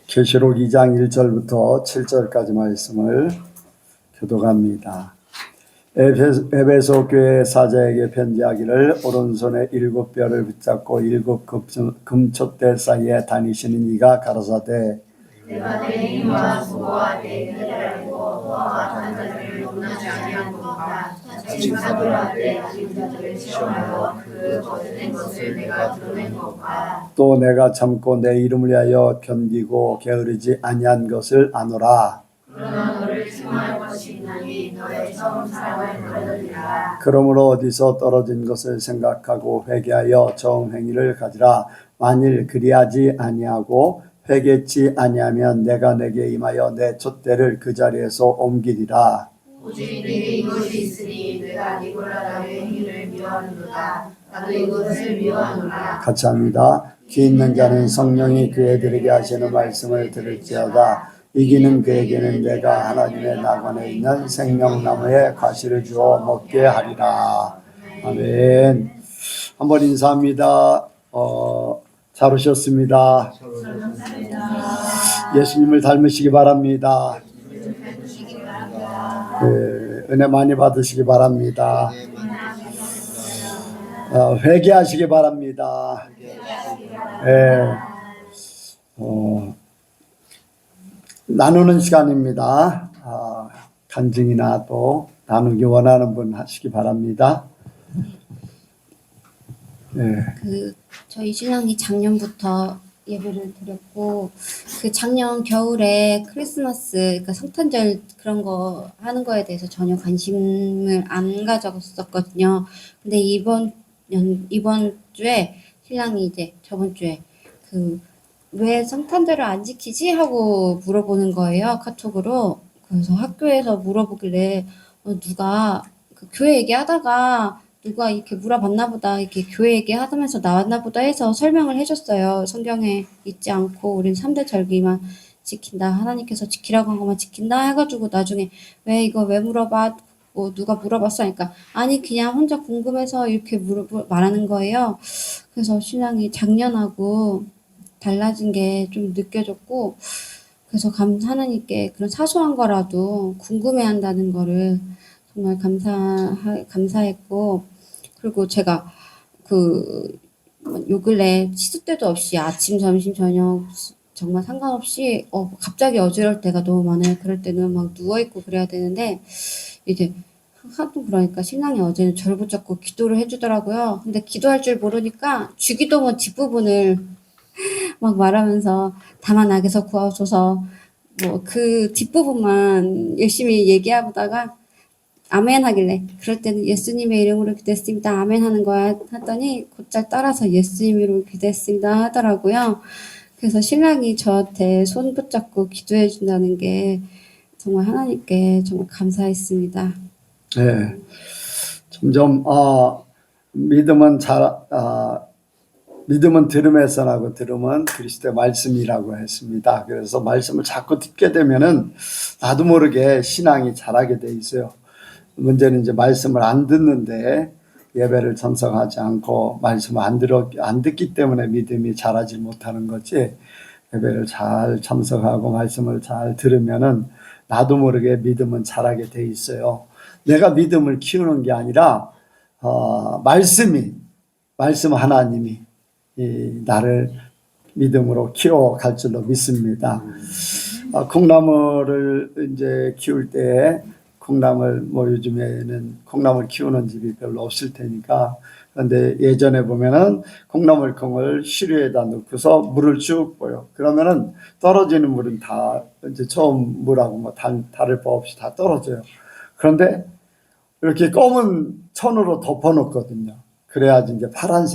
계시록 2장 1절부터 7절까지 말씀을 교독합니다. 에베소 교회 사자에게 편지하기를 오른손에 7뼈를 붙잡고 7 금촛대 사이에 다니시는 이가 가라사대 내가 내 힘과 수고와 내 뼈를 알고 또한 환자들을 용납지 아니한 것과 다친 사도라 내 아닌 자들을 시험하여 그 거짓된 것을 내가 드러낸 것과 또 내가 참고 내 이름을 위하여 견디고 게으르지 아니한 것을 아노라. 그러나 너를 칭할 것이 있나니 너의 처음 사랑을 버렸느니라. 그러므로 어디서 떨어진 것을 생각하고 회개하여 정 행위를 가지라. 만일 그리하지 아니하고 회개치 아니하면 내가 내게 임하여 내 촛대를 그 자리에서 옮기리라. 오직 내게 이것이 있으니 내가 니고라 나의 행위를 미워하는도다. 나도 이것을 미워하노라. 같이 합니다. 귀 있는 자는 성령이 그 애들에게 하시는 말씀을 들을지어다. 이기는 그에게는 내가 하나님의 낙원에 있는 생명나무의 과실을 주어 먹게 하리라. 아멘. 한번 인사합니다. 잘 오셨습니다. 예수님을 닮으시기 바랍니다. 은혜 많이 받으시기 바랍니다. 회개하시기 바랍니다. 나누는 시간입니다. 간증이나 또 나누기 원하는 분 하시기 바랍니다. 저희 신랑이 작년부터 예배를 드렸고, 그 작년 겨울에 크리스마스, 그러니까 성탄절 그런 거 하는 거에 대해서 전혀 관심을 안 가졌었거든요. 근데 이번 주에 신랑이 이제 저번 주에 왜 성탄절을 안 지키지? 하고 물어보는 거예요, 카톡으로. 그래서 학교에서 물어보길래 누가 교회 얘기하다가 누가 이렇게 물어봤나 보다, 이렇게 교회 얘기하면서 나왔나 보다 해서 설명을 해줬어요. 성경에 있지 않고 우린 3대 절기만 지킨다, 하나님께서 지키라고 한 것만 지킨다 해가지고 나중에 왜 물어봐? 누가 물어봤어? 그러니까 아니 그냥 혼자 궁금해서 이렇게 말하는 거예요. 그래서 신랑이 작년하고 달라진 게 좀 느껴졌고, 그래서 하나님께 그런 사소한 거라도 궁금해한다는 거를 정말 감사했고, 그리고 제가 요 근래 시도 때도 없이 아침, 점심, 저녁 정말 상관없이 갑자기 어지러울 때가 너무 많아요. 그럴 때는 막 누워있고 그래야 되는데, 이제 하도 그러니까 신랑이 어제는 저를 붙잡고 기도를 해주더라고요. 근데 기도할 줄 모르니까 주기도문 뒷부분을 막 말하면서 다만 악에서 구하소서 그 뒷부분만 열심히 얘기하다가 아멘 하길래, 그럴 때는 예수님의 이름으로 기도했습니다 아멘 하는 거야 했더니 곧잘 따라서 예수님 이름으로 기도했습니다 하더라고요. 그래서 신랑이 저한테 손 붙잡고 기도해 준다는 게 정말 하나님께 정말 감사했습니다. 네, 점점 믿음은 들음에서 나고 들음은 그리스도의 말씀이라고 했습니다. 그래서 말씀을 자꾸 듣게 되면은 나도 모르게 신앙이 자라게 돼 있어요. 문제는 이제 말씀을 안 듣는데, 예배를 참석하지 않고 말씀을 안 듣기 때문에 믿음이 자라지 못하는 거지, 예배를 잘 참석하고 말씀을 잘 들으면은 나도 모르게 믿음은 자라게 돼 있어요. 내가 믿음을 키우는 게 아니라 말씀 하나님이 나를 믿음으로 키워갈 줄로 믿습니다. 콩나물을 이제 키울 때 콩나물 요즘에는 콩나물 키우는 집이 별로 없을 테니까, 그런데 예전에 보면은 콩나물콩을 시루에다 넣고서 물을 쭉 부어요. 그러면은 떨어지는 물은 다 이제 처음 물하고 다를 바 없이 다 떨어져요. 그런데 이렇게 검은 천으로 덮어놓거든요. 그래야지 이제 파란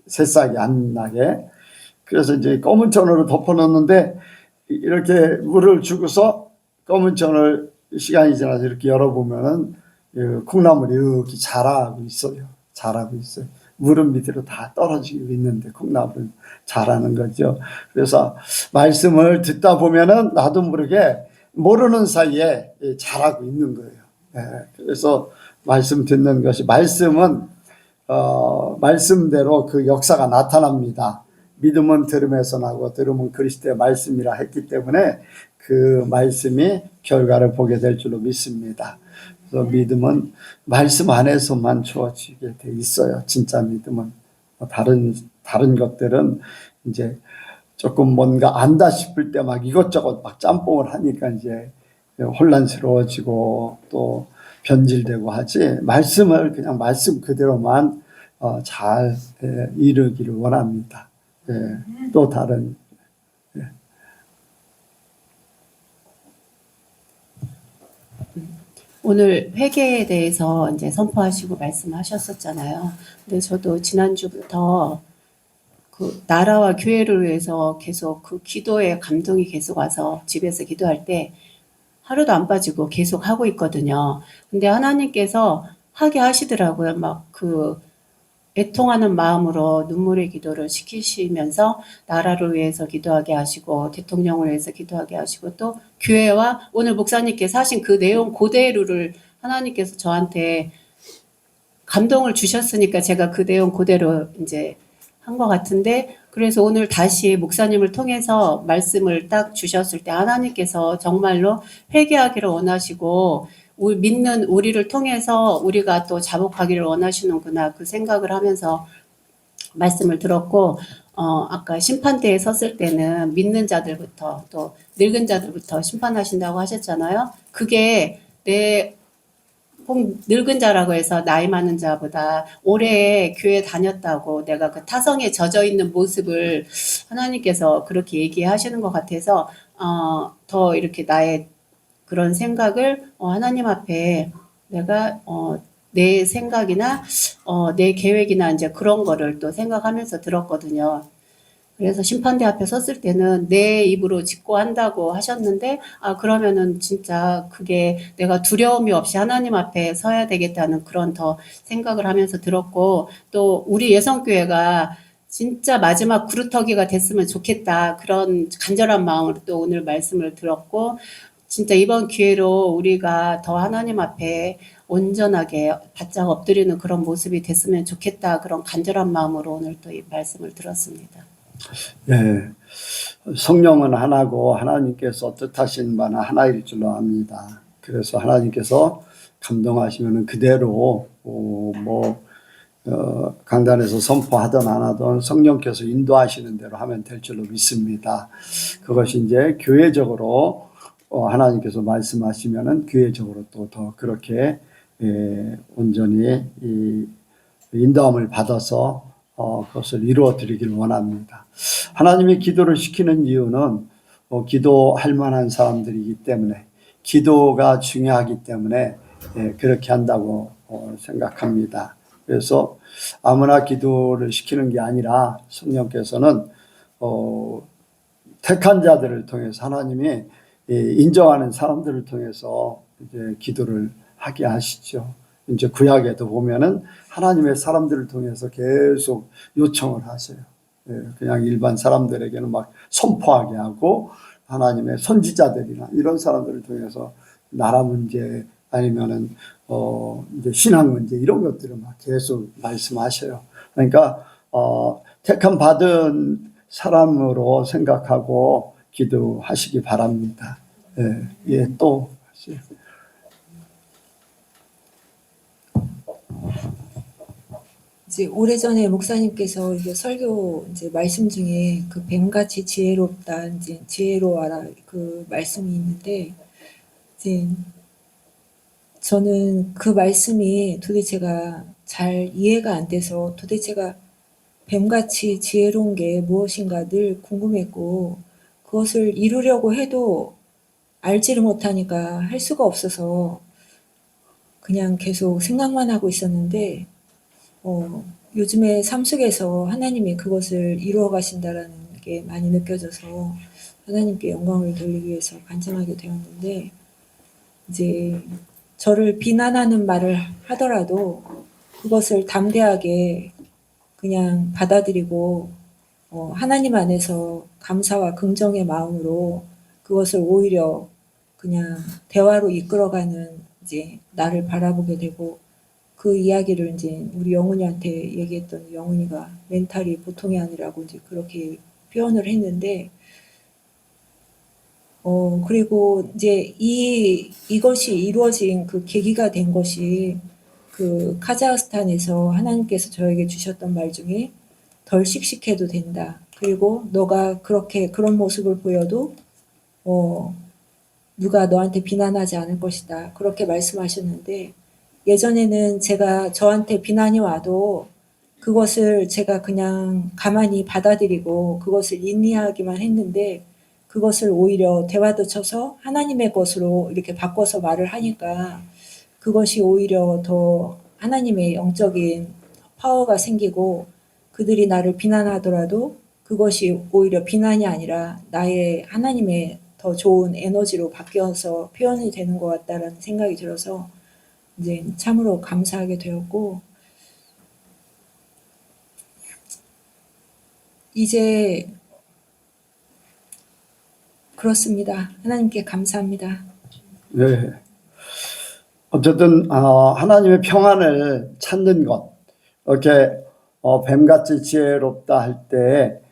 새싹이 안 나게. 그래서 이제 검은 천으로 덮어놓는데, 이렇게 물을 주고서 검은 천을 시간이 지나서 이렇게 열어보면은 콩나물이 이렇게 자라고 있어요. 물은 밑으로 다 떨어지고 있는데 콩나물은 자라는 거죠. 그래서 말씀을 듣다 보면은 나도 모르게 모르는 사이에 자라고 있는 거예요. 그래서 말씀 듣는 것이, 말씀은 말씀대로 그 역사가 나타납니다. 믿음은 들음에서 나고 들음은 그리스도의 말씀이라 했기 때문에 그 말씀이 결과를 보게 될 줄로 믿습니다. 그래서 믿음은 말씀 안에서만 주어지게 돼 있어요. 진짜 믿음은. 다른 것들은 이제 조금 뭔가 안다 싶을 때 막 이것저것 막 짬뽕을 하니까 이제 혼란스러워지고 또 변질되고 하지, 말씀을 그냥 말씀 그대로만 잘 이루기를 원합니다. 또 다른 오늘 회개에 대해서 이제 선포하시고 말씀하셨었잖아요. 근데 저도 지난주부터 그 나라와 교회를 위해서 계속 그 기도의 감동이 계속 와서 집에서 기도할 때 하루도 안 빠지고 계속 하고 있거든요. 근데 하나님께서 하게 하시더라고요. 막 그 애통하는 마음으로 눈물의 기도를 시키시면서 나라를 위해서 기도하게 하시고 대통령을 위해서 기도하게 하시고 또 교회와 오늘 목사님께서 하신 그 내용 그대로를 하나님께서 저한테 감동을 주셨으니까 제가 그 내용 그대로 이제 한 것 같은데, 그래서 오늘 다시 목사님을 통해서 말씀을 딱 주셨을 때 하나님께서 정말로 회개하기를 원하시고 믿는 우리를 통해서 우리가 또 자복하기를 원하시는구나 그 생각을 하면서 말씀을 들었고, 아까 심판대에 섰을 때는 믿는 자들부터 또 늙은 자들부터 심판하신다고 하셨잖아요. 그게 꼭 늙은 자라고 해서 나이 많은 자보다 오래 교회 다녔다고 내가 그 타성에 젖어 있는 모습을 하나님께서 그렇게 얘기하시는 것 같아서 더 이렇게 나의 그런 생각을 하나님 앞에 내가 내 생각이나 내 계획이나 이제 그런 거를 또 생각하면서 들었거든요. 그래서 심판대 앞에 섰을 때는 내 입으로 짓고 한다고 하셨는데, 그러면은 진짜 그게 내가 두려움이 없이 하나님 앞에 서야 되겠다는 그런 더 생각을 하면서 들었고, 또 우리 예성교회가 진짜 마지막 구루터기가 됐으면 좋겠다 그런 간절한 마음으로 또 오늘 말씀을 들었고, 진짜 이번 기회로 우리가 더 하나님 앞에 온전하게 바짝 엎드리는 그런 모습이 됐으면 좋겠다 그런 간절한 마음으로 오늘 또 이 말씀을 들었습니다. 성령은 하나고 하나님께서 뜻하신 바는 하나일 줄로 압니다. 그래서 하나님께서 감동하시면 그대로 강단에서 선포하든 안 하든 성령께서 인도하시는 대로 하면 될 줄로 믿습니다. 그것이 이제 교회적으로 하나님께서 말씀하시면은 교회적으로 또 더 그렇게 온전히 이 인도함을 받아서 그것을 이루어 드리길 원합니다. 하나님이 기도를 시키는 이유는 기도할 만한 사람들이기 때문에, 기도가 중요하기 때문에 그렇게 한다고 생각합니다. 그래서 아무나 기도를 시키는 게 아니라 성령께서는 택한 자들을 통해서, 하나님이 인정하는 사람들을 통해서 이제 기도를 하게 하시죠. 이제 구약에도 보면은 하나님의 사람들을 통해서 계속 요청을 하세요. 그냥 일반 사람들에게는 막 선포하게 하고, 하나님의 선지자들이나 이런 사람들을 통해서 나라 문제 아니면은 이제 신앙 문제 이런 것들을 막 계속 말씀하셔요. 그러니까 택함 받은 사람으로 생각하고 기도하시기 바랍니다. 또 이제 오래전에 목사님께서 이제 설교 이제 말씀 중에 그 뱀같이 지혜롭다, 이제 지혜로워라 그 말씀이 있는데, 이제 저는 그 말씀이 도대체가 잘 이해가 안 돼서 도대체가 뱀같이 지혜로운 게 무엇인가 늘 궁금했고, 그것을 이루려고 해도 알지를 못하니까 할 수가 없어서 그냥 계속 생각만 하고 있었는데, 요즘에 삶 속에서 하나님이 그것을 이루어 가신다라는 게 많이 느껴져서 하나님께 영광을 돌리기 위해서 간증하게 되었는데, 이제 저를 비난하는 말을 하더라도 그것을 담대하게 그냥 받아들이고 하나님 안에서 감사와 긍정의 마음으로 그것을 오히려 그냥 대화로 이끌어가는 이제 나를 바라보게 되고, 그 이야기를 이제 우리 영훈이한테 얘기했던 영훈이가 멘탈이 보통이 아니라고 이제 그렇게 표현을 했는데, 그리고 이제 이것이 이루어진 그 계기가 된 것이 그 카자흐스탄에서 하나님께서 저에게 주셨던 말 중에 덜 씩씩해도 된다. 그리고 너가 그렇게 그런 모습을 보여도 누가 너한테 비난하지 않을 것이다. 그렇게 말씀하셨는데, 예전에는 제가 저한테 비난이 와도 그것을 제가 그냥 가만히 받아들이고 그것을 인내하기만 했는데, 그것을 오히려 대화도 쳐서 하나님의 것으로 이렇게 바꿔서 말을 하니까 그것이 오히려 더 하나님의 영적인 파워가 생기고, 그들이 나를 비난하더라도 그것이 오히려 비난이 아니라 나의 하나님의 더 좋은 에너지로 바뀌어서 표현이 되는 것 같다라는 생각이 들어서 이제 참으로 감사하게 되었고, 이제 그렇습니다. 하나님께 감사합니다. 네. 어쨌든 하나님의 평안을 찾는 것, 이렇게 뱀같이 지혜롭다 할 때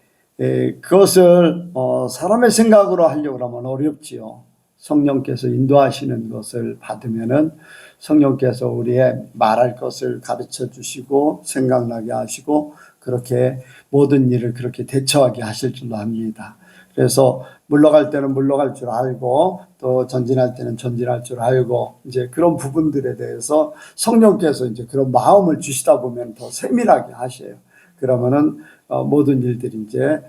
그것을 사람의 생각으로 하려고 하면 어렵지요. 성령께서 인도하시는 것을 받으면은 성령께서 우리의 말할 것을 가르쳐 주시고 생각나게 하시고 그렇게 모든 일을 그렇게 대처하게 하실 줄로 압니다. 그래서 물러갈 때는 물러갈 줄 알고 또 전진할 때는 전진할 줄 알고 이제 그런 부분들에 대해서 성령께서 이제 그런 마음을 주시다 보면 더 세밀하게 하셔요. 그러면은 모든 일들이 이제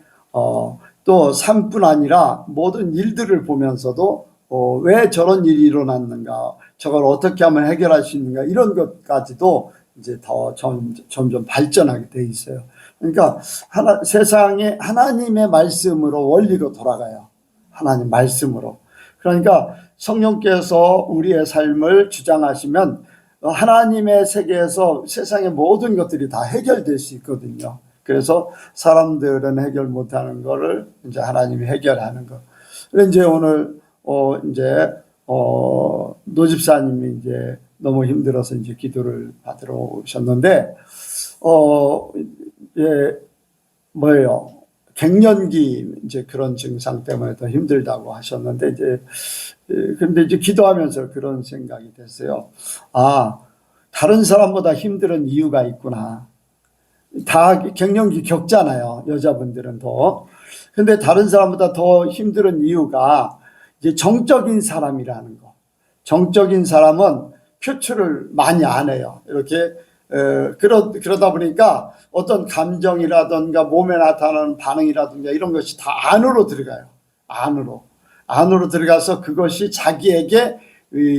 또 삶뿐 아니라 모든 일들을 보면서도 왜 저런 일이 일어났는가, 저걸 어떻게 하면 해결할 수 있는가, 이런 것까지도 이제 더 점점 발전하게 돼 있어요. 그러니까 세상에 하나님의 말씀으로 원리로 돌아가요. 하나님 말씀으로. 그러니까 성령께서 우리의 삶을 주장하시면 하나님의 세계에서 세상의 모든 것들이 다 해결될 수 있거든요. 그래서 사람들은 해결 못하는 거를 이제 하나님이 해결하는 거. 그래서 이제 오늘 노 집사님이 이제 너무 힘들어서 이제 기도를 받으러 오셨는데 뭐예요? 갱년기 이제 그런 증상 때문에 더 힘들다고 하셨는데 근데 이제 기도하면서 그런 생각이 됐어요. 다른 사람보다 힘든 이유가 있구나. 다 갱년기 겪잖아요. 여자분들은 더. 근데 다른 사람보다 더 힘든 이유가 이제 정적인 사람이라는 거. 정적인 사람은 표출을 많이 안 해요. 이렇게 그러다 보니까 어떤 감정이라든가 몸에 나타나는 반응이라든가 이런 것이 다 안으로 들어가요. 안으로 들어가서 그것이 자기에게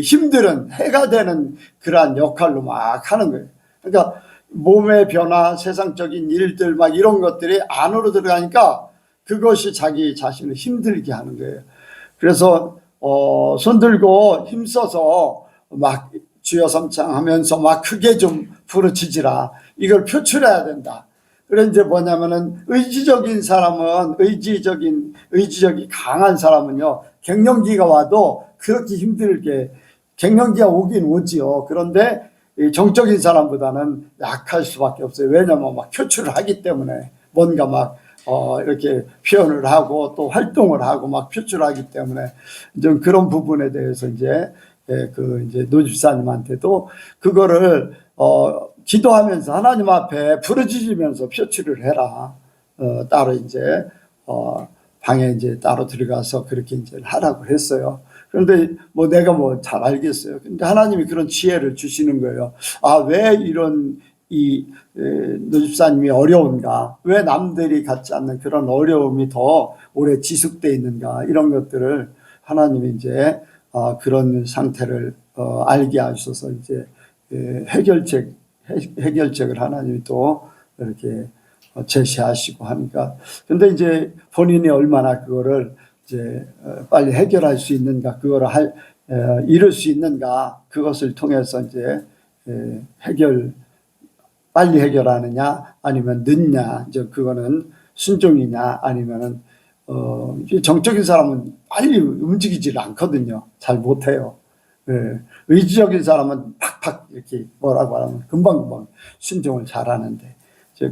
힘든 해가 되는 그러한 역할로 막 하는 거예요. 그러니까 몸의 변화, 세상적인 일들 막 이런 것들이 안으로 들어가니까 그것이 자기 자신을 힘들게 하는 거예요. 그래서 손 들고 힘써서 막 주여 삼창하면서 막 크게 좀 부르짖으라. 이걸 표출해야 된다. 그래 이제 뭐냐면은 의지적인 사람은 의지적이 강한 사람은요 갱년기가 와도 그렇게 힘들게 갱년기가 오긴 오지요. 그런데 정적인 사람보다는 약할 수밖에 없어요. 왜냐면 막 표출을 하기 때문에 뭔가 막 이렇게 표현을 하고 또 활동을 하고 막 표출하기 때문에 좀 그런 부분에 대해서 이제 이제 노 집사님한테도 그거를 기도하면서 하나님 앞에 부르짖으면서 표출을 해라. 따로 이제 방에 이제 따로 들어가서 그렇게 이제 하라고 했어요. 그런데 뭐 내가 뭐 잘 알겠어요. 근데 하나님이 그런 지혜를 주시는 거예요. 왜 이런 노 집사님이 어려운가? 왜 남들이 갖지 않는 그런 어려움이 더 오래 지속돼 있는가? 이런 것들을 하나님이 이제 그런 상태를 알게 하셔서 이제 해결책을 하나님이 또 이렇게 제시하시고 하니까. 근데 이제 본인이 얼마나 그거를 이제 빨리 해결할 수 있는가, 그거를 이룰 수 있는가, 그것을 통해서 이제 빨리 해결하느냐, 아니면 늦냐, 이제 그거는 순종이냐, 아니면은 정적인 사람은 빨리 움직이질 않거든요. 잘 못해요. 예, 의지적인 사람은 팍팍 이렇게 뭐라고 하면 금방금방 순종을 잘하는데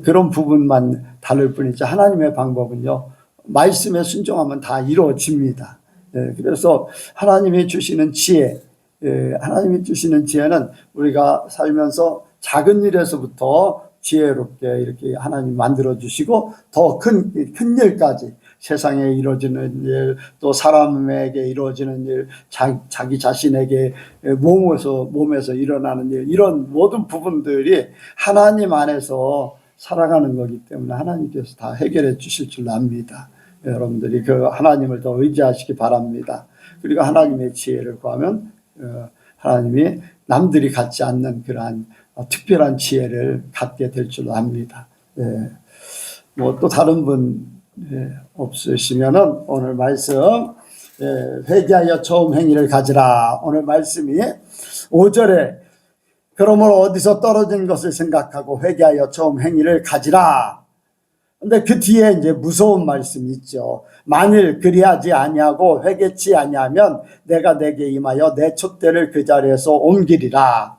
그런 부분만 다를 뿐이지 하나님의 방법은요 말씀에 순종하면 다 이루어집니다. 예, 그래서 하나님이 주시는 지혜, 하나님이 주시는 지혜는 우리가 살면서 작은 일에서부터 지혜롭게 이렇게 하나님 만들어 주시고 더 큰 일까지 세상에 이루어지는 일, 또 사람에게 이루어지는 일, 자기 자신에게 몸에서 일어나는 일, 이런 모든 부분들이 하나님 안에서 살아가는 거기 때문에 하나님께서 다 해결해 주실 줄 압니다. 여러분들이 그 하나님을 더 의지하시기 바랍니다. 그리고 하나님의 지혜를 구하면 하나님이 남들이 갖지 않는 그러한 특별한 지혜를 갖게 될 줄 압니다. 뭐 또 다른 분 없으시면은 오늘 말씀 회개하여 처음 행위를 가지라. 오늘 말씀이 5절에 그러므로 어디서 떨어진 것을 생각하고 회개하여 처음 행위를 가지라. 근데 그 뒤에 이제 무서운 말씀이 있죠. 만일 그리하지 아니하고 회개치 아니하면 내가 내게 임하여 내 촛대를 그 자리에서 옮기리라.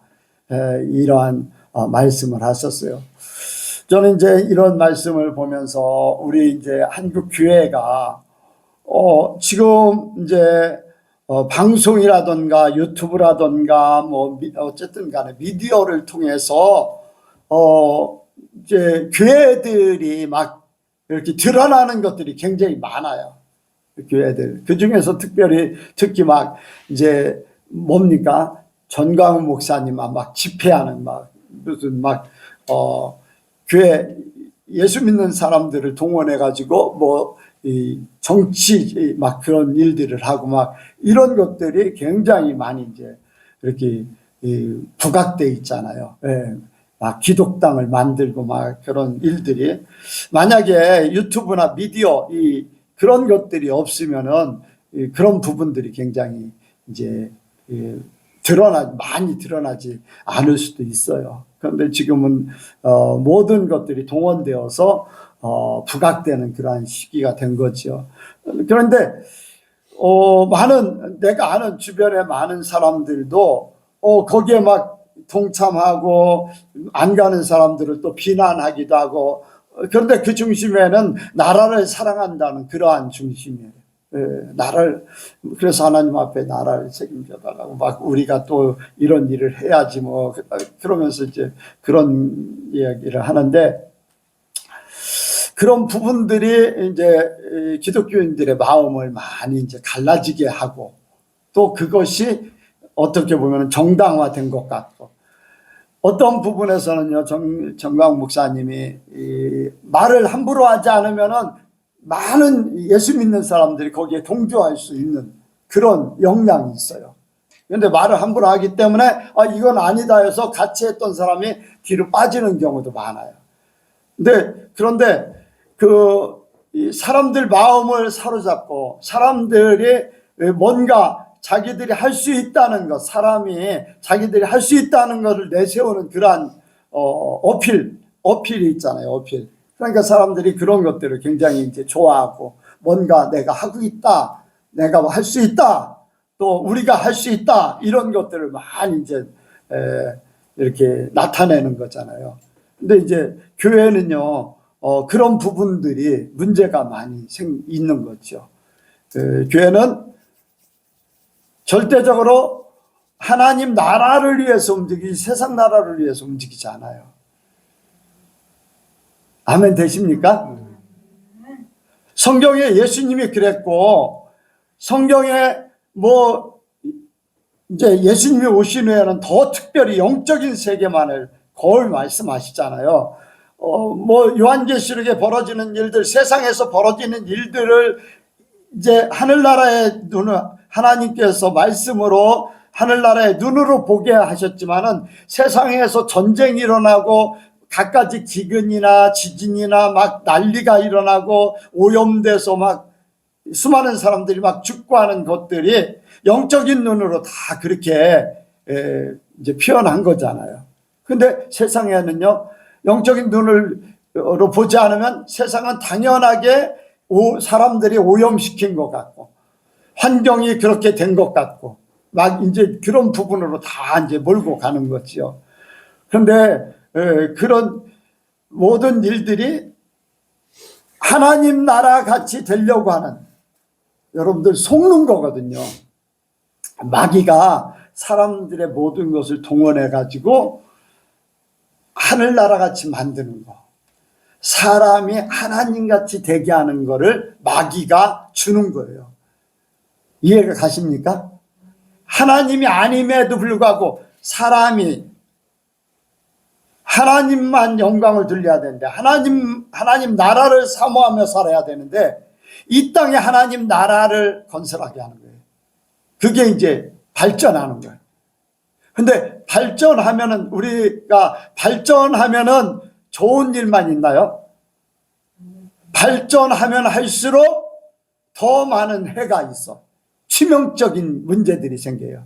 이러한 말씀을 하셨어요. 저는 이제 이런 말씀을 보면서 우리 이제 한국 교회가 지금 이제 방송이라든가 유튜브라든가 뭐 어쨌든 간에 미디어를 통해서 이제 교회들이 막 이렇게 드러나는 것들이 굉장히 많아요. 교회들. 그 중에서 특히 막 이제 뭡니까? 전광훈 목사님만 막 집회하는 무슨 교회 예수 믿는 사람들을 동원해 가지고 뭐 이 정치 막 그런 일들을 하고 막 이런 것들이 굉장히 많이 이제 이렇게 부각돼 있잖아요. 막 기독당을 만들고 막 그런 일들이 만약에 유튜브나 미디어 그런 것들이 없으면은 그런 부분들이 굉장히 이제 많이 드러나지 않을 수도 있어요. 그런데 지금은 모든 것들이 동원되어서 부각되는 그러한 시기가 된 거죠. 그런데 내가 아는 주변에 많은 사람들도 거기에 막 동참하고 안 가는 사람들을 또 비난하기도 하고 그런데 그 중심에는 나라를 사랑한다는 그러한 중심이에요. 그래서 하나님 앞에 나라를 책임져 달라고 막 우리가 또 이런 일을 해야지 뭐 그러면서 이제 그런 이야기를 하는데 그런 부분들이 이제 기독교인들의 마음을 많이 이제 갈라지게 하고 또 그것이 어떻게 보면 정당화된 것 같고 어떤 부분에서는요 정광 목사님이 말을 함부로 하지 않으면은 많은 예수 믿는 사람들이 거기에 동조할 수 있는 그런 역량이 있어요. 그런데 말을 함부로 하기 때문에 이건 아니다 해서 같이 했던 사람이 뒤로 빠지는 경우도 많아요. 그런데 이 사람들 마음을 사로잡고 사람들이 뭔가 자기들이 할 수 있다는 것, 사람이 자기들이 할 수 있다는 것을 내세우는 그러한 어필이 있잖아요. 어필. 그러니까 사람들이 그런 것들을 굉장히 이제 좋아하고 뭔가 내가 하고 있다, 내가 할 수 있다, 또 우리가 할 수 있다 이런 것들을 많이 이제 이렇게 나타내는 거잖아요. 근데 이제 교회는요 그런 부분들이 문제가 많이 있는 거죠. 교회는 절대적으로 하나님 나라를 위해서 움직이지 세상 나라를 위해서 움직이지 않아요. 아멘 되십니까? 성경에 예수님이 그랬고 성경에 뭐 이제 예수님이 오신 후에는 더 특별히 영적인 세계만을 거울 말씀하시잖아요. 뭐 요한계시록에 벌어지는 일들, 세상에서 벌어지는 일들을 이제 하늘나라의 눈을 하나님께서 말씀으로 하늘나라의 눈으로 보게 하셨지만은 세상에서 전쟁이 일어나고 갖가지 기근이나 지진이나 막 난리가 일어나고 오염돼서 막 수많은 사람들이 막 죽고 하는 것들이 영적인 눈으로 다 그렇게 이제 표현한 거잖아요. 근데 세상에는요 영적인 눈으로 보지 않으면 세상은 당연하게 사람들이 오염시킨 것 같고 환경이 그렇게 된 것 같고 막 이제 그런 부분으로 다 이제 몰고 가는 거죠. 그런데 그런 모든 일들이 하나님 나라 같이 되려고 하는, 여러분들 속는 거거든요. 마귀가 사람들의 모든 것을 동원해 가지고 하늘나라 같이 만드는 거, 사람이 하나님 같이 되게 하는 거를 마귀가 주는 거예요. 이해가 가십니까? 하나님이 아님에도 불구하고 사람이 하나님만 영광을 돌려야 되는데, 하나님 나라를 사모하며 살아야 되는데, 이 땅에 하나님 나라를 건설하게 하는 거예요. 그게 이제 발전하는 거예요. 근데 우리가 발전하면은 좋은 일만 있나요? 발전하면 할수록 더 많은 해가 있어. 치명적인 문제들이 생겨요.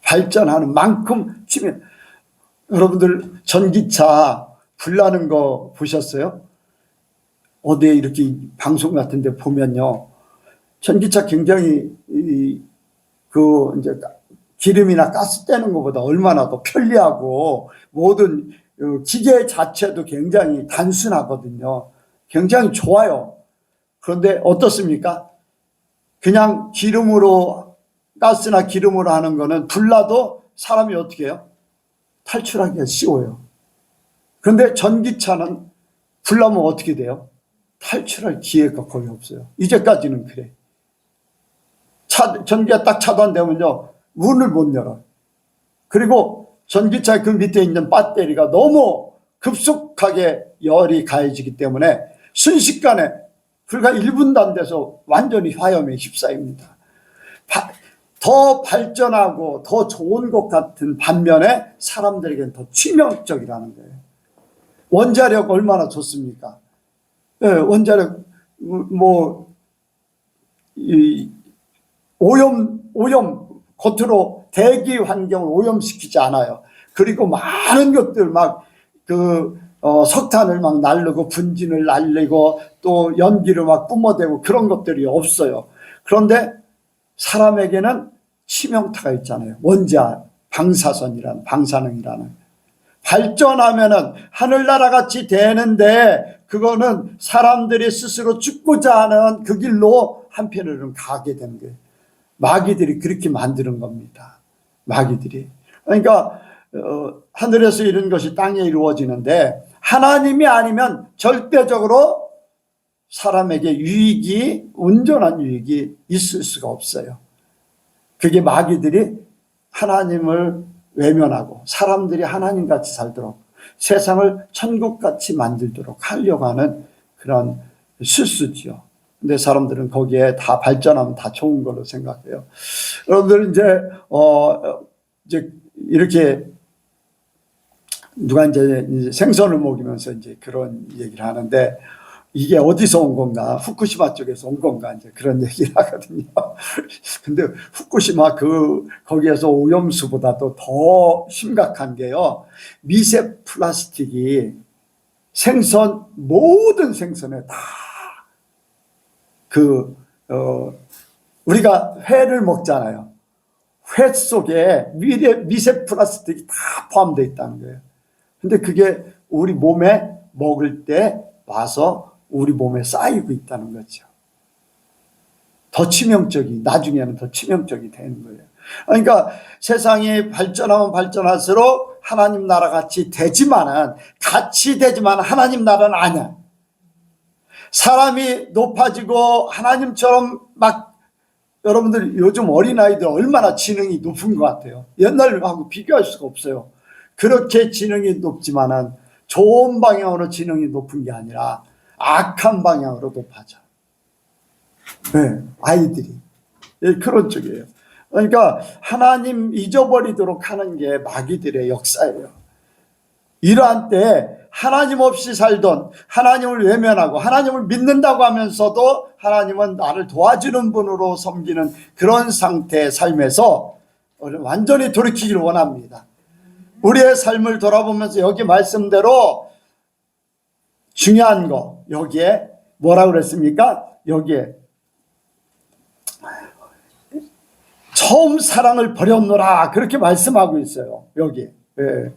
발전하는 만큼 여러분들 전기차 불나는 거 보셨어요? 어디에 이렇게 방송 같은 데 보면요, 전기차 굉장히 이제 기름이나 가스 떼는 것보다 얼마나 더 편리하고, 모든 기계 자체도 굉장히 단순하거든요. 굉장히 좋아요. 그런데 어떻습니까? 그냥 가스나 기름으로 하는 거는 불나도 사람이 어떻게 해요? 탈출하기가 쉬워요. 그런데 전기차는 불나면 어떻게 돼요? 탈출할 기회가 거의 없어요. 이제까지는 그래. 전기가 딱 차단되면요, 문을 못 열어. 그리고 전기차 그 밑에 있는 배터리가 너무 급속하게 열이 가해지기 때문에 순식간에 불과 1분도 안 돼서 완전히 화염에 휩싸입니다. 더 발전하고 더 좋은 것 같은 반면에 사람들에게는 더 치명적이라는 거예요. 원자력 얼마나 좋습니까? 네, 원자력 오염 겉으로 대기 환경을 오염시키지 않아요. 그리고 많은 것들 석탄을 막 날리고 분진을 날리고 또 연기를 막 뿜어대고 그런 것들이 없어요. 그런데 사람에게는 치명타가 있잖아요. 방사능이라는. 발전하면은 하늘나라 같이 되는데, 그거는 사람들이 스스로 죽고자 하는 그 길로 한편으로는 가게 되는 거예요. 마귀들이 그렇게 만드는 겁니다. 마귀들이. 그러니까 하늘에서 이런 것이 땅에 이루어지는데, 하나님이 아니면 절대적으로 사람에게 온전한 유익이 있을 수가 없어요. 그게 마귀들이 하나님을 외면하고 사람들이 하나님같이 살도록, 세상을 천국같이 만들도록 하려고 하는 그런 실수지요. 근데 사람들은 거기에 다 발전하면 다 좋은 걸로 생각해요. 여러분들 이제 이렇게 누가 이제 생선을 먹이면서 이제 그런 얘기를 하는데, 이게 어디서 온 건가? 후쿠시마 쪽에서 온 건가? 이제 그런 얘기를 하거든요. 근데 후쿠시마 거기에서 오염수보다도 더 심각한 게요, 미세 플라스틱이 모든 생선에 다 우리가 회를 먹잖아요. 회 속에 미세 플라스틱이 다 포함되어 있다는 거예요. 근데 그게 우리 몸에 먹을 때 와서 우리 몸에 쌓이고 있다는 거죠. 나중에는 더 치명적이 되는 거예요. 그러니까 세상이 발전하면 발전할수록 하나님 나라 같이 되지만 하나님 나라는 아니야. 사람이 높아지고 하나님처럼 여러분들 요즘 어린아이들 얼마나 지능이 높은 것 같아요. 옛날하고 비교할 수가 없어요. 그렇게 지능이 높지만은 좋은 방향으로 지능이 높은 게 아니라 악한 방향으로 높아져. 네, 아이들이. 네, 그런 쪽이에요. 그러니까 하나님 잊어버리도록 하는 게 마귀들의 역사예요. 이러한 때 하나님 없이 살던, 하나님을 외면하고 하나님을 믿는다고 하면서도 하나님은 나를 도와주는 분으로 섬기는 그런 상태의 삶에서 완전히 돌이키기를 원합니다. 우리의 삶을 돌아보면서 여기 말씀대로 중요한 거, 여기에 뭐라고 그랬습니까? 여기에 처음 사랑을 버렸노라 그렇게 말씀하고 있어요. 여기. 예.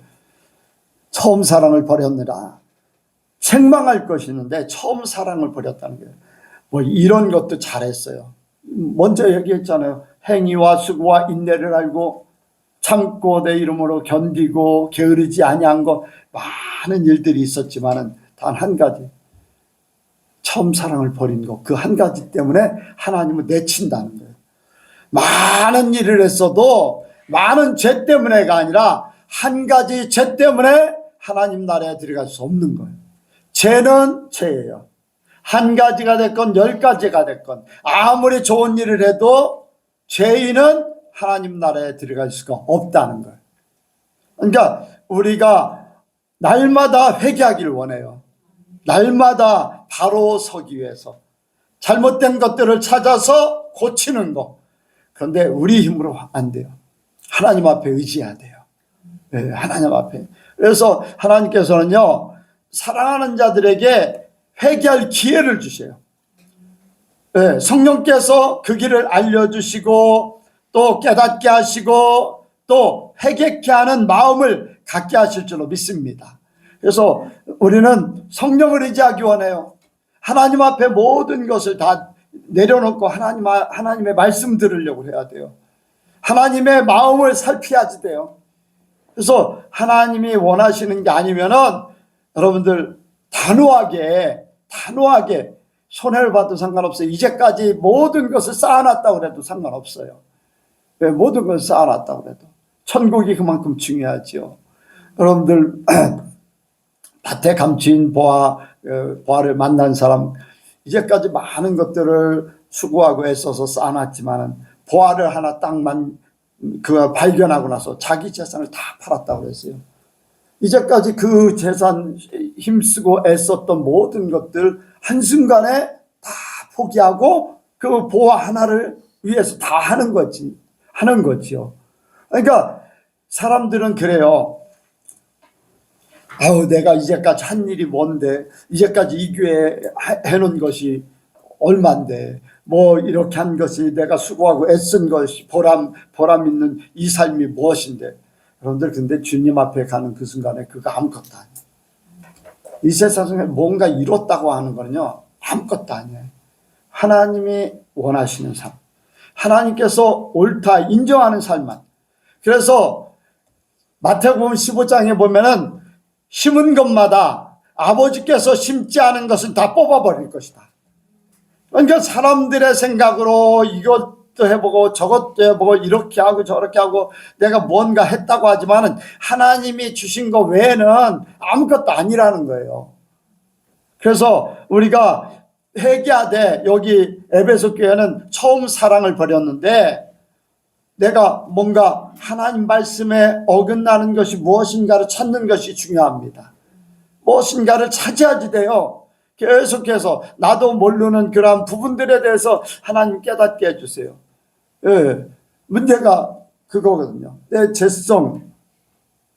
처음 사랑을 버렸느라. 책망할 것이 있는데 처음 사랑을 버렸다는 거예요. 뭐 이런 것도 잘했어요. 먼저 얘기했잖아요. 행위와 수고와 인내를 알고 참고 내 이름으로 견디고 게으르지 아니한 거 많은 일들이 있었지만은 단 한 가지, 처음 사랑을 버린 거, 그 한 가지 때문에 하나님은 내친다는 거예요. 많은 일을 했어도 많은 죄 때문에가 아니라 한 가지 죄 때문에 하나님 나라에 들어갈 수 없는 거예요. 죄는 죄예요. 한 가지가 됐건 10가지가 됐건 아무리 좋은 일을 해도 죄인은 하나님 나라에 들어갈 수가 없다는 거예요. 그러니까 우리가 날마다 회개하기를 원해요. 날마다 바로 서기 위해서 잘못된 것들을 찾아서 고치는 거. 그런데 우리 힘으로 안 돼요. 하나님 앞에 의지해야 돼요. 네, 하나님 앞에. 그래서 하나님께서는요, 사랑하는 자들에게 회개할 기회를 주세요. 네, 성령께서 그 길을 알려주시고 또 깨닫게 하시고 또 회개케 하는 마음을 갖게 하실 줄로 믿습니다. 그래서 우리는 성령을 의지하기 원해요. 하나님 앞에 모든 것을 다 내려놓고 하나님의 말씀 들으려고 해야 돼요. 하나님의 마음을 살피야지 돼요. 그래서 하나님이 원하시는 게 아니면은 여러분들 단호하게 손해를 봐도 상관없어요. 이제까지 모든 것을 쌓아놨다고 해도 상관없어요. 왜? 모든 것을 쌓아놨다고 해도 천국이 그만큼 중요하죠. 여러분들 밭에 감추인 보화를 만난 사람, 이제까지 많은 것들을 수고하고 애써서 쌓아놨지만은 보화를 하나 딱만 그 발견하고 나서 자기 재산을 다 팔았다고 그랬어요. 이제까지 그 재산 힘쓰고 애썼던 모든 것들 한순간에 다 포기하고 그 보화 하나를 위해서 다 하는 거지요. 그러니까 사람들은 그래요. 아우, 내가 이제까지 한 일이 뭔데, 이제까지 이 교회에 해놓은 것이 얼만데, 뭐 이렇게 한 것이 내가 수고하고 애쓴 것이 보람 있는 이 삶이 무엇인데. 여러분들 근데 주님 앞에 가는 그 순간에 그거 아무것도 아니에요. 이 세상에 뭔가 이뤘다고 하는 거는요, 아무것도 아니에요. 하나님이 원하시는 삶, 하나님께서 옳다 인정하는 삶만. 그래서 마태복음 15장에 보면은 심은 것마다 아버지께서 심지 않은 것은 다 뽑아버릴 것이다. 그러니까 사람들의 생각으로 이것도 해보고 저것도 해보고 이렇게 하고 저렇게 하고 내가 뭔가 했다고 하지만은 하나님이 주신 것 외에는 아무것도 아니라는 거예요. 그래서 우리가 회개하되, 여기 에베소 교회는 처음 사랑을 버렸는데 내가 뭔가 하나님 말씀에 어긋나는 것이 무엇인가를 찾는 것이 중요합니다. 무엇인가를 찾아야지 돼요. 계속해서 나도 모르는 그러한 부분들에 대해서 하나님 깨닫게 해주세요. 예, 문제가 그거거든요. 내 죄성,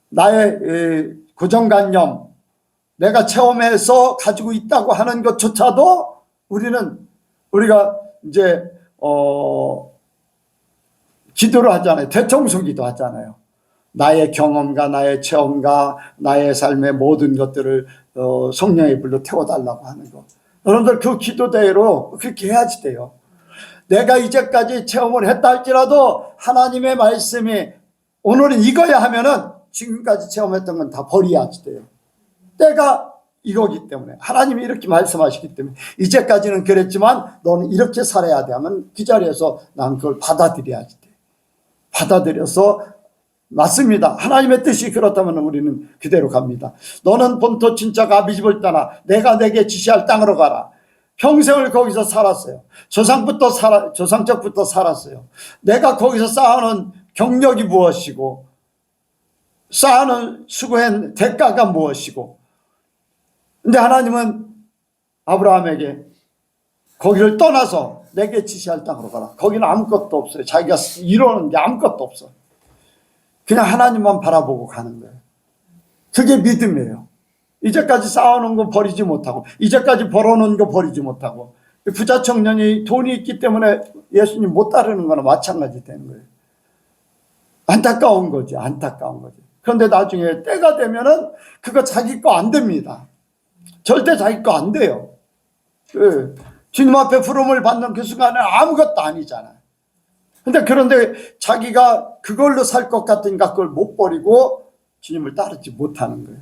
나의 고정관념, 내가 체험해서 가지고 있다고 하는 것조차도 우리가 이제 기도를 하잖아요. 대청소 기도 하잖아요. 나의 경험과 나의 체험과 나의 삶의 모든 것들을 성령의 불로 태워달라고 하는 거. 여러분들 그 기도대로 그렇게 해야지 돼요. 내가 이제까지 체험을 했다 할지라도 하나님의 말씀이 오늘은 이거야 하면은 지금까지 체험했던 건 다 버려야지 돼요. 때가 이거기 때문에 하나님이 이렇게 말씀하시기 때문에 이제까지는 그랬지만 너는 이렇게 살아야 돼 하면 그 자리에서 난 그걸 받아들여야지 돼. 받아들여서 맞습니다. 하나님의 뜻이 그렇다면 우리는 그대로 갑니다. 너는 본토 친척 아비 집을 떠나 내가 내게 지시할 땅으로 가라. 평생을 거기서 살았어요. 조상적부터 살았어요. 내가 거기서 쌓아놓은 경력이 무엇이고 쌓아놓은 수고한 대가가 무엇이고. 근데 하나님은 아브라함에게 거기를 떠나서 내게 지시할 땅으로 가라. 거기는 아무것도 없어요. 자기가 이루는 게 아무것도 없어. 그냥 하나님만 바라보고 가는 거예요. 그게 믿음이에요. 이제까지 쌓아놓은 거 버리지 못하고, 이제까지 벌어놓은 거 버리지 못하고, 부자 청년이 돈이 있기 때문에 예수님 못 따르는 거나 마찬가지 되는 거예요. 안타까운 거지, 안타까운 거지. 그런데 나중에 때가 되면은 그거 자기 거 안 됩니다. 절대 자기 거 안 돼요. 예. 주님 앞에 부름을 받는 그 순간은 아무것도 아니잖아요. 그런데 자기가 그걸로 살 것 같으니까 그걸 못 버리고 주님을 따르지 못하는 거예요.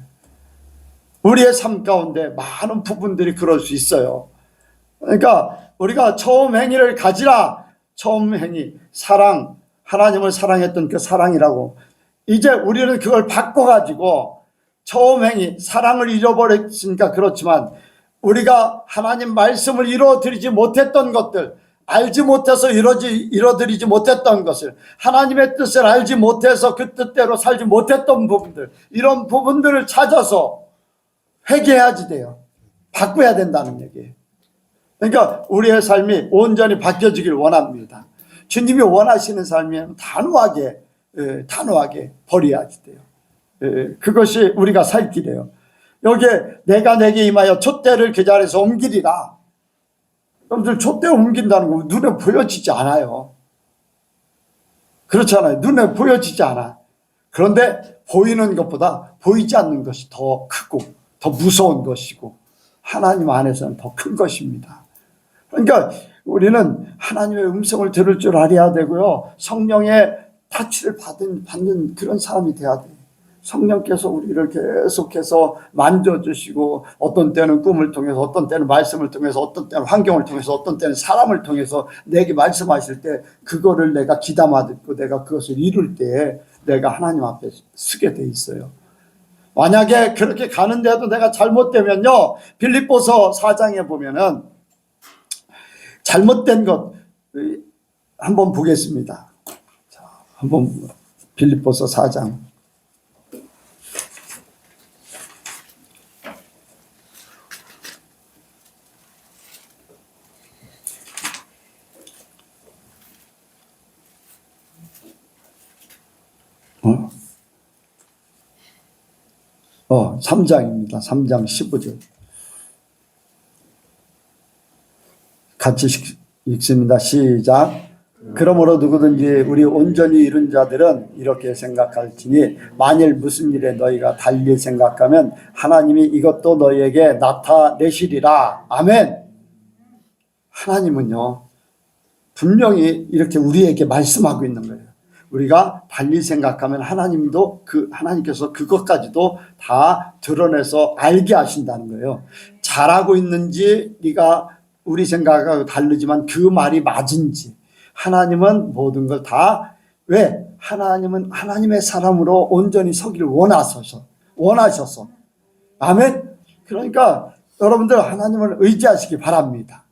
우리의 삶 가운데 많은 부분들이 그럴 수 있어요. 그러니까 우리가 처음 행위를 가지라. 처음 행위, 사랑, 하나님을 사랑했던 그 사랑이라고. 이제 우리는 그걸 바꿔가지고 처음 행위, 사랑을 잃어버렸으니까 그렇지만 우리가 하나님 말씀을 이루어드리지 못했던 것들, 알지 못해서 이루어드리지 못했던 것을, 하나님의 뜻을 알지 못해서 그 뜻대로 살지 못했던 부분들, 이런 부분들을 찾아서 회개해야지 돼요. 바꿔야 된다는 얘기예요. 그러니까 우리의 삶이 온전히 바뀌어지길 원합니다. 주님이 원하시는 삶이면 단호하게 버려야지 돼요. 그것이 우리가 살 길이에요. 여기에 내가 내게 임하여 촛대를 그 자리에서 옮기리라. 여러분들 촛대 옮긴다는 거 눈에 보여지지 않아요. 그렇잖아요. 눈에 보여지지 않아. 그런데 보이는 것보다 보이지 않는 것이 더 크고 더 무서운 것이고 하나님 안에서는 더 큰 것입니다. 그러니까 우리는 하나님의 음성을 들을 줄 알아야 되고요. 성령의 타치를 받는 그런 사람이 돼야 돼요. 성령께서 우리를 계속해서 만져주시고 어떤 때는 꿈을 통해서 어떤 때는 말씀을 통해서 어떤 때는 환경을 통해서 어떤 때는 사람을 통해서 내게 말씀하실 때 그거를 내가 귀담아 듣고 내가 그것을 이룰 때에 내가 하나님 앞에 서게 돼 있어요. 만약에 그렇게 가는데도 내가 잘못되면요, 빌립보서 4장에 보면은 잘못된 것 한번 보겠습니다. 자, 한번 빌립보서 4장. 어? 3장입니다. 3장 15절. 같이 읽습니다. 시작. 그러므로 누구든지 우리 온전히 이룬 자들은 이렇게 생각할지니 만일 무슨 일에 너희가 달리 생각하면 하나님이 이것도 너희에게 나타내시리라. 아멘. 하나님은요 분명히 이렇게 우리에게 말씀하고 있는 거예요. 우리가 달리 생각하면 하나님께서 그것까지도 다 드러내서 알게 하신다는 거예요. 잘하고 있는지 네가 우리 생각하고 다르지만 그 말이 맞은지, 하나님은 모든 걸 다, 왜? 하나님은 하나님의 사람으로 온전히 서기를 원하셔서. 아멘. 그러니까 여러분들 하나님을 의지하시기 바랍니다.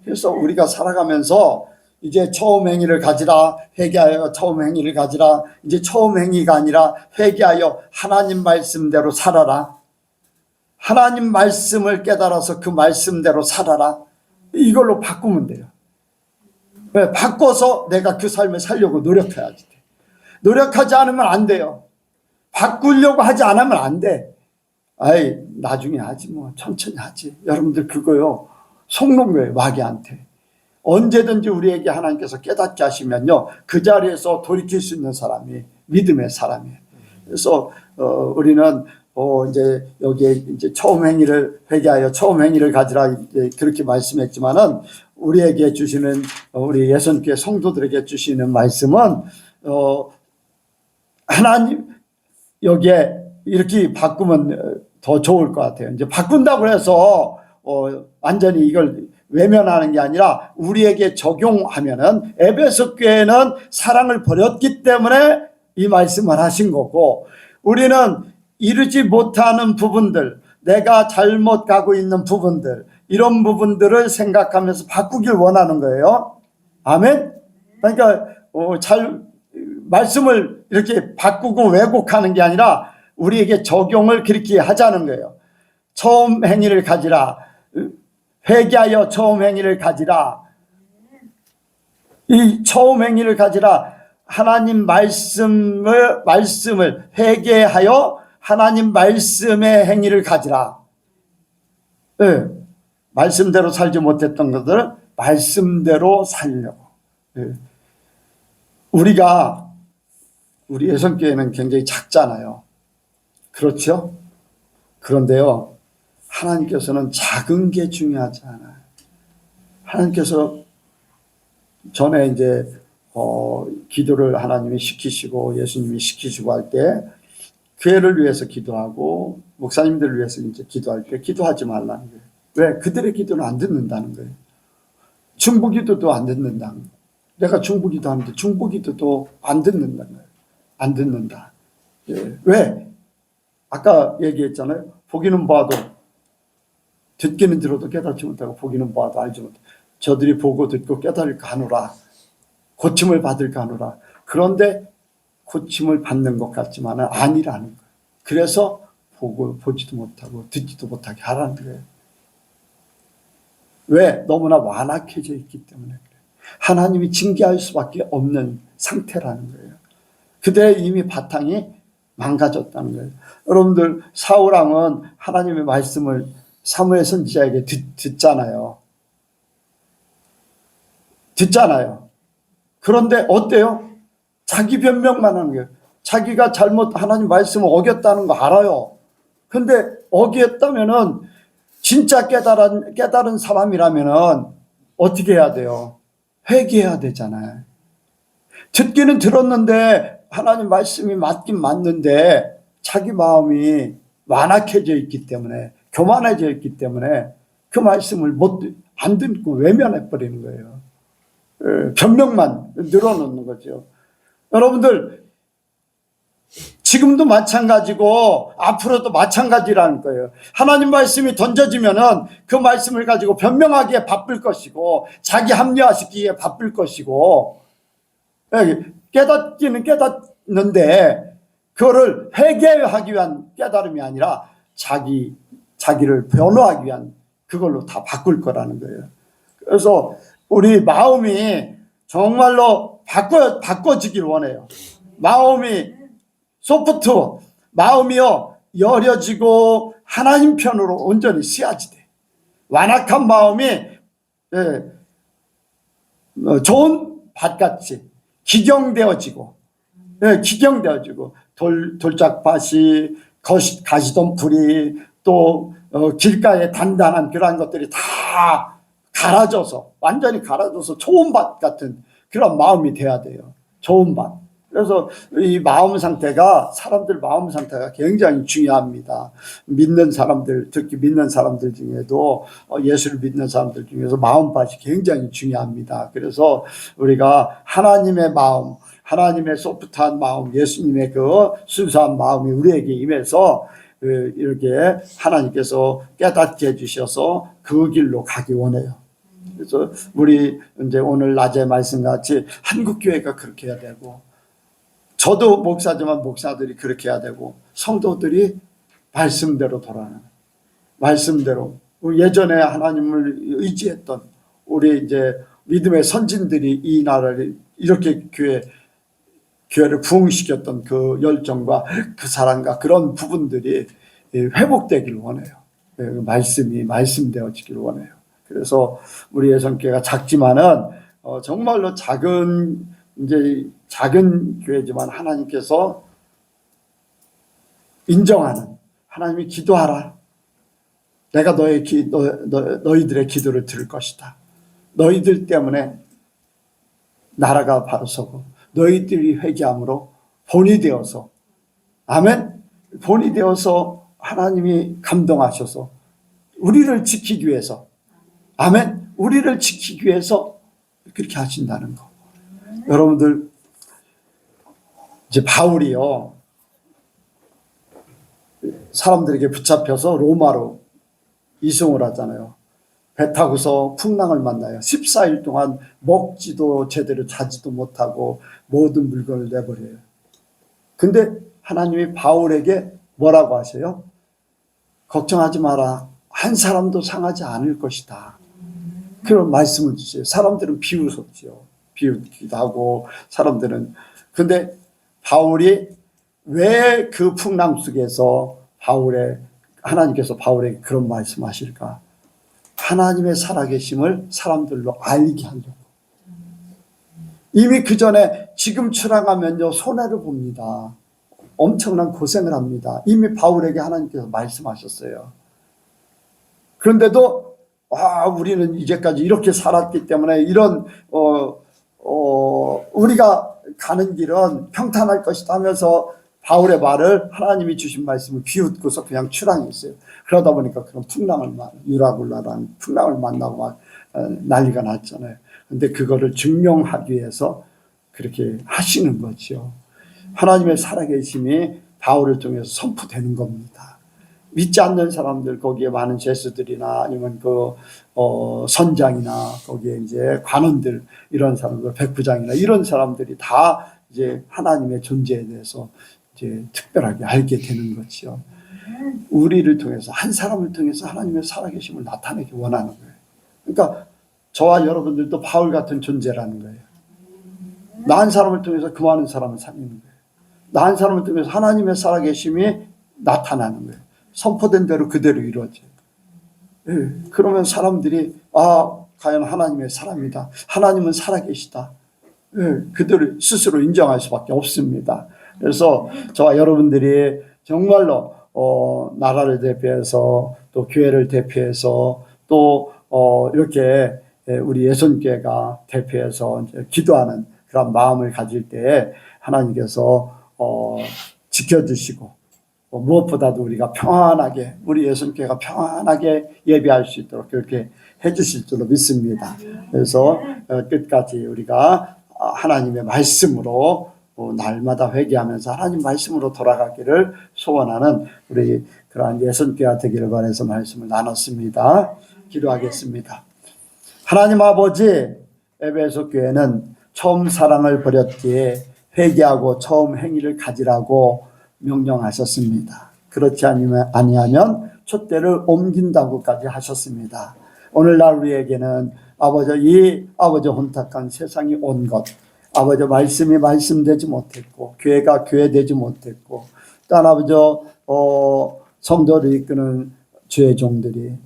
그래서 우리가 살아가면서 이제 처음 행위를 가지라, 회개하여 처음 행위를 가지라. 이제 처음 행위가 아니라 회개하여 하나님 말씀대로 살아라. 하나님 말씀을 깨달아서 그 말씀대로 살아라. 이걸로 바꾸면 돼요. 왜? 바꿔서 내가 그 삶을 살려고 노력해야지 돼. 노력하지 않으면 안 돼요. 바꾸려고 하지 않으면 안 돼. 아이, 나중에 하지 뭐. 천천히 하지. 여러분들 그거요. 속는 거예요. 마귀한테. 언제든지 우리에게 하나님께서 깨닫게 하시면요, 그 자리에서 돌이킬 수 있는 사람이 믿음의 사람이에요. 그래서 우리는 이제 여기에 이제 처음 행위를 회개하여 처음 행위를 가지라 이제 그렇게 말씀했지만은 우리에게 주시는 우리 예선교회 성도들에게 주시는 말씀은 하나님 여기에 이렇게 바꾸면 더 좋을 것 같아요. 이제 바꾼다고 해서 완전히 이걸 외면하는 게 아니라 우리에게 적용하면은 에베소 교회는 사랑을 버렸기 때문에 이 말씀을 하신 거고, 우리는 이루지 못하는 부분들, 내가 잘못 가고 있는 부분들, 이런 부분들을 생각하면서 바꾸길 원하는 거예요. 아멘. 그러니까 말씀을 이렇게 바꾸고 왜곡하는 게 아니라 우리에게 적용을 그렇게 하자는 거예요. 처음 행위를 가지라. 회개하여 처음 행위를 가지라. 이 처음 행위를 가지라. 하나님 말씀을 회개하여 하나님 말씀의 행위를 가지라. 네. 말씀대로 살지 못했던 것들을 말씀대로 살려고. 네. 우리가 우리 예선교회는 굉장히 작잖아요. 그렇죠? 그런데요, 하나님께서는 작은 게 중요하지 않아요. 하나님께서 전에 이제 기도를 하나님이 시키시고 예수님이 시키시고 할 때 교회를 위해서 기도하고 목사님들을 위해서 이제 기도할 때 기도하지 말라는 거예요. 왜? 그들의 기도는 안 듣는다는 거예요. 중보기도도 안 듣는다는 거예요. 내가 중보기도 하는데 중보기도도 안 듣는다는 거예요. 안 듣는다. 예. 왜? 아까 얘기했잖아요. 보기는 봐도 듣기는 들어도 깨닫지 못하고 보기는 봐도 알지 못하고 저들이 보고 듣고 깨달을까 하노라. 고침을 받을까 하노라. 그런데 고침을 받는 것 같지만 아니라는 거예요. 그래서 보지도 못하고 듣지도 못하게 하라는 거예요. 왜? 너무나 완악해져 있기 때문에 그래요. 하나님이 징계할 수밖에 없는 상태라는 거예요. 그들의 이미 바탕이 망가졌다는 거예요. 여러분들 사울왕은 하나님의 말씀을 사무엘 선지자에게 듣잖아요. 그런데 어때요? 자기 변명만 하는 거예요. 자기가 잘못 하나님 말씀을 어겼다는 거 알아요. 근데 어겼다면은 진짜 깨달은 사람이라면은 어떻게 해야 돼요? 회개해야 되잖아요. 듣기는 들었는데 하나님 말씀이 맞긴 맞는데 자기 마음이 완악해져 있기 때문에 교만해져 있기 때문에 그 말씀을 안 듣고 외면해 버리는 거예요. 변명만 늘어놓는 거죠. 여러분들 지금도 마찬가지고 앞으로도 마찬가지라는 거예요. 하나님 말씀이 던져지면은 그 말씀을 가지고 변명하기에 바쁠 것이고 자기 합리화시키기에 바쁠 것이고 깨닫기는 깨닫는데 그거를 회개하기 위한 깨달음이 아니라 자기를 변호하기 위한 그걸로 다 바꿀 거라는 거예요. 그래서 우리 마음이 정말로 바꿔지길 원해요. 마음이 소프트, 마음이요 여려지고 하나님 편으로 온전히 씨앗이 돼. 완악한 마음이 좋은 밭같이 기경되어지고 돌짝밭이 가시덤불이 또 길가에 단단한 그런 것들이 다 갈아져서 완전히 갈아져서 좋은 밭 같은 그런 마음이 돼야 돼요. 좋은 밭. 그래서 이 마음 상태가 사람들 마음 상태가 굉장히 중요합니다. 믿는 사람들 특히 믿는 사람들 중에도 예수를 믿는 사람들 중에서 마음밭이 굉장히 중요합니다. 그래서 우리가 하나님의 마음 하나님의 소프트한 마음 예수님의 그 순수한 마음이 우리에게 임해서 이렇게 하나님께서 깨닫게 해주셔서 그 길로 가기 원해요. 그래서 우리 이제 오늘 낮에 말씀같이 한국교회가 그렇게 해야 되고 저도 목사지만 목사들이 그렇게 해야 되고 성도들이 말씀대로 돌아가는 말씀대로 예전에 하나님을 의지했던 우리 이제 믿음의 선진들이 이 나라를 이렇게 교회를 부흥시켰던 그 열정과 그 사랑과 그런 부분들이 회복되기를 원해요. 말씀이 말씀되어지기를 원해요. 그래서 우리 예선교회가 작지만은 정말로 작은 교회지만 하나님께서 인정하는 하나님이 기도하라. 내가 너희들의 기도를 들을 것이다. 너희들 때문에 나라가 바로 서고 너희들이 회개함으로 본이 되어서 아멘. 본이 되어서 하나님이 감동하셔서 우리를 지키기 위해서 아멘. 우리를 지키기 위해서 그렇게 하신다는 거. 여러분들 이제 바울이요 사람들에게 붙잡혀서 로마로 이송을 하잖아요. 배 타고서 풍랑을 만나요. 14일 동안 먹지도 제대로 자지도 못하고 모든 물건을 내버려요. 근데 하나님이 바울에게 뭐라고 하세요? 걱정하지 마라. 한 사람도 상하지 않을 것이다. 그런 말씀을 주세요. 사람들은 비웃었죠. 비웃기도 하고 사람들은. 근데 바울이 왜 그 풍랑 속에서 하나님께서 바울에게 그런 말씀하실까? 하나님의 살아계심을 사람들로 알게 하려고. 이미 그 전에 지금 출항하면요 손해를 봅니다. 엄청난 고생을 합니다. 이미 바울에게 하나님께서 말씀하셨어요. 그런데도 우리는 이제까지 이렇게 살았기 때문에 이런 우리가 가는 길은 평탄할 것이다 하면서 바울의 말을 하나님이 주신 말씀을 비웃고서 그냥 출항했어요. 그러다 보니까 그런 유라굴라라는 풍랑을 만나고 막 난리가 났잖아요. 근데 그거를 증명하기 위해서 그렇게 하시는 거죠. 하나님의 살아계심이 바울을 통해서 선포되는 겁니다. 믿지 않는 사람들, 거기에 많은 제수들이나 아니면 선장이나 거기에 이제 관원들, 이런 사람들, 백부장이나 이런 사람들이 다 이제 하나님의 존재에 대해서 이제 특별하게 알게 되는 거죠. 우리를 통해서, 한 사람을 통해서 하나님의 살아계심을 나타내기 원하는 거예요. 그러니까 저와 여러분들도 바울 같은 존재라는 거예요. 나 한 사람을 통해서 그 많은 사람을 살리는 거예요. 나 한 사람을 통해서 하나님의 살아계심이 나타나는 거예요. 선포된 대로 그대로 이루어져요. 그러면 사람들이 과연 하나님의 사람이다. 하나님은 살아계시다. 그대로 스스로 인정할 수밖에 없습니다. 그래서 저와 여러분들이 정말로 나라를 대표해서 또 교회를 대표해서 또 이렇게 우리 예선교회가 대표해서 이제 기도하는 그런 마음을 가질 때에 하나님께서 지켜주시고 무엇보다도 우리가 평안하게, 우리 예선교회가 평안하게 예배할 수 있도록 그렇게 해주실 줄로 믿습니다. 그래서 끝까지 우리가 하나님의 말씀으로 날마다 회개하면서 하나님 말씀으로 돌아가기를 소원하는 우리 그러한 예선교회가 되기를 바라서 말씀을 나눴습니다. 기도하겠습니다. 하나님 아버지, 에베소 교회는 처음 사랑을 버렸기에 회개하고 처음 행위를 가지라고 명령하셨습니다. 그렇지 아니하면 촛대를 옮긴다고까지 하셨습니다. 오늘날 우리에게는 아버지 혼탁한 세상이 온 것, 아버지 말씀이 말씀되지 못했고 교회가 교회되지 못했고 또 아버지 성도를 이끄는 주의 종들이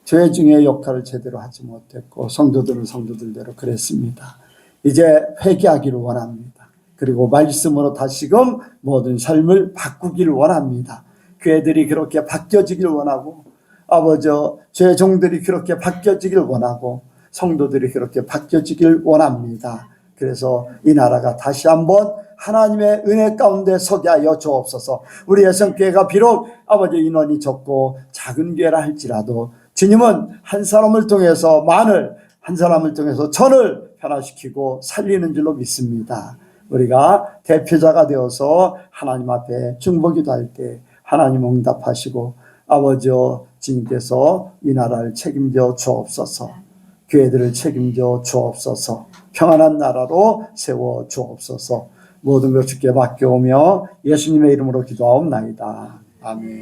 죄 중의 역할을 제대로 하지 못했고 성도들은 성도들대로 그랬습니다. 이제 회개하기를 원합니다. 그리고 말씀으로 다시금 모든 삶을 바꾸기를 원합니다. 교회들이 그렇게 바뀌어지길 원하고 아버지 죄 종들이 그렇게 바뀌어지길 원하고 성도들이 그렇게 바뀌어지길 원합니다. 그래서 이 나라가 다시 한번 하나님의 은혜 가운데 서게 하여 주옵소서. 우리 예성교회가 비록 아버지 인원이 적고 작은 교회라 할지라도 주님은 한 사람을 통해서 한 사람을 통해서 전을 변화시키고 살리는 줄로 믿습니다. 우리가 대표자가 되어서 하나님 앞에 중보기도할 때 하나님 응답하시고 아버지여 주님께서 이 나라를 책임져 주옵소서. 교회들을 책임져 주옵소서. 평안한 나라로 세워 주옵소서. 모든 것 주께 맡겨오며 예수님의 이름으로 기도하옵나이다. 아멘.